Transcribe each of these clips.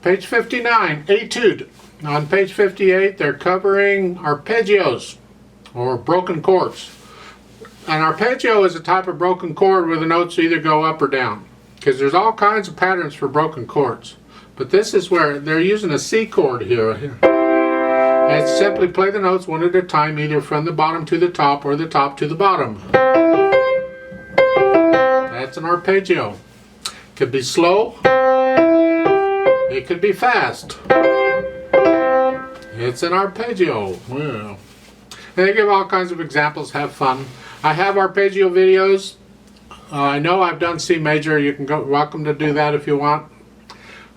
Page 59, Etude. On page 58, they're covering arpeggios, or broken chords. An arpeggio is a type of broken chord where the notes either go up or down, because there's all kinds of patterns for broken chords. But this is where they're using a C chord here. And simply play the notes one at a time, either from the bottom to the top or the top to the bottom. That's an arpeggio. It could be slow. It could be fast. It's an arpeggio. Well, they give all kinds of examples. Have fun. I have arpeggio videos. I know I've done C major. You can go. Welcome to do that if you want.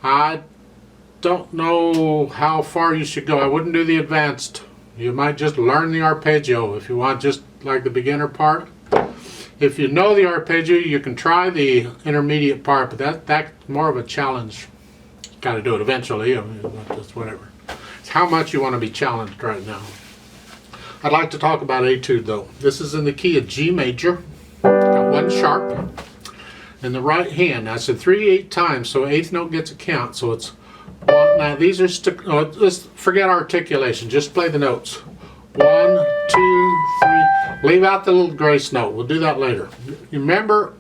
I don't know how far you should go. I wouldn't do the that's you might just learn the arpeggio if you want, just like the beginner part. If you know the arpeggio, you can try the intermediate part, but that's more of a challenge. Got to do it eventually. I mean, just whatever. It's how much you want to be challenged right now. I'd like to talk about Etude though. This is in the key of G major. Got one sharp in the right hand. I said 3/8 times, so eighth note gets a count. So it's one. Now these are let's forget articulation. Just play the notes. 1, 2, 3. Leave out the little grace note. We'll do that later. You remember,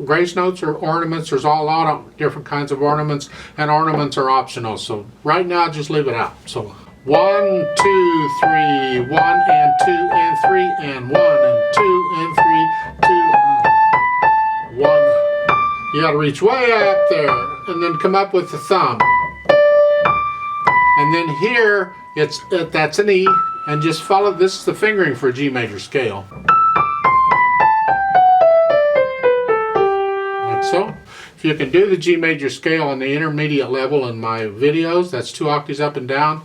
grace notes are ornaments. There's a lot of different kinds of ornaments, and ornaments are optional. So right now, just leave it out. So 1, 2, 3, 1 and 2 and 3 and 1 and 2 and 3, 2, 1. You got to reach way up there, and then come up with the thumb. And then here, that's an E. And just follow, this is the fingering for a G major scale. Like so. If you can do the G major scale on the intermediate level in my videos, that's 2 octaves up and down.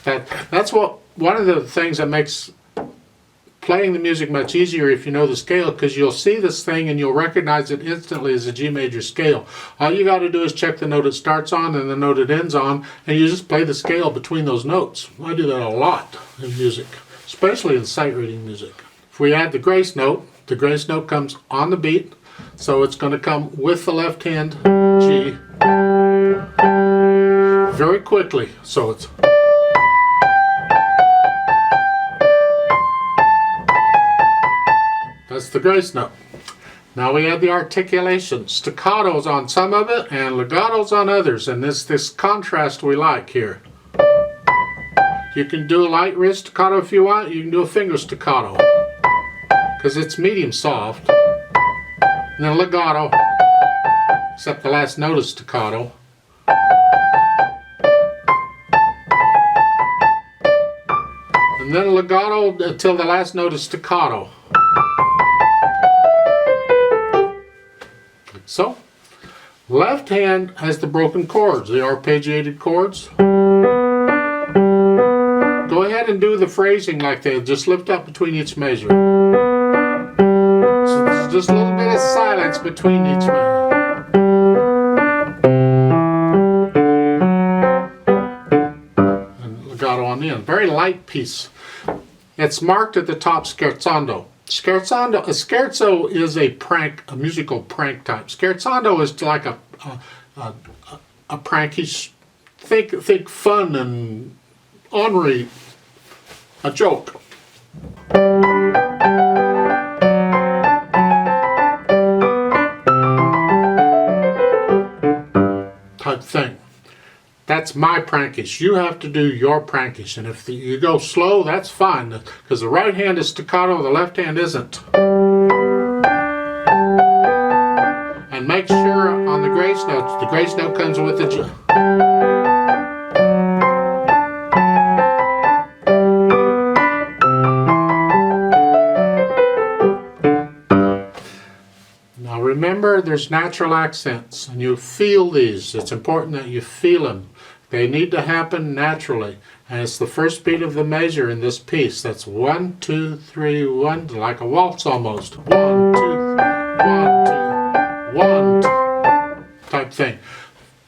That's one of the things that makes playing the music much easier if you know the scale, because you'll see this thing and you'll recognize it instantly as a G major scale. All you got to do is check the note it starts on and the note it ends on, and you just play the scale between those notes. I do that a lot in music, especially in sight reading music. If we add the grace note comes on the beat, so it's going to come with the left hand G very quickly. So it's that's the grace note. Now we add the articulation. Staccatos on some of it and legatos on others, and this contrast we like here. You can do a light wrist staccato if you want. You can do a finger staccato because it's medium soft. And then legato, except the last note is staccato. And then legato until the last note is staccato. So, left hand has the broken chords, the arpeggiated chords. Go ahead and do the phrasing like that. Just lift up between each measure. So there's just a little bit of silence between each measure. And legato on the end. Very light piece. It's marked at the top scherzando. A scherzo is a musical prank type. Scherzando is like a prankish, think fun and ornery, a joke. Type thing. That's my prankish. You have to do your prankish, and if you go slow, that's fine, because the right hand is staccato, the left hand isn't. And make sure on the grace notes, the grace note comes with the G. Now remember, there's natural accents, and you feel these. It's important that you feel them. They need to happen naturally, and it's the first beat of the measure in this piece. That's 1, 2, 3, 1, like a waltz almost. 1, 2, 1, 2, 1, 2, type thing.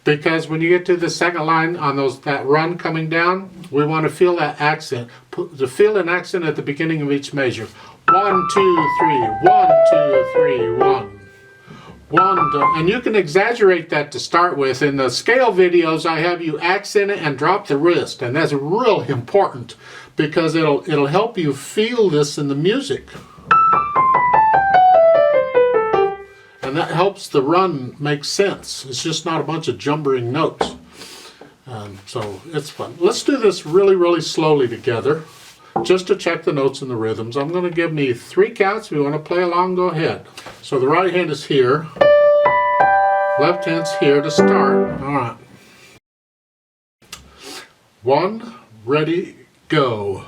Because when you get to the second line on that run coming down, we want to feel that accent. Feel an accent at the beginning of each measure. 1, 2, 3, 1, 2, 3, 1. 1, and you can exaggerate that to start with. In the scale videos, I have you accent it and drop the wrist, and that's really important because it'll help you feel this in the music. And that helps the run make sense. It's just not a bunch of jumbering notes. So it's fun. Let's do this really, really slowly together, just to check the notes and the rhythms. I'm going to give me 3 counts. If you want to play along, go ahead. So the right hand is here. Left hand's here to start. All right. 1, ready, go.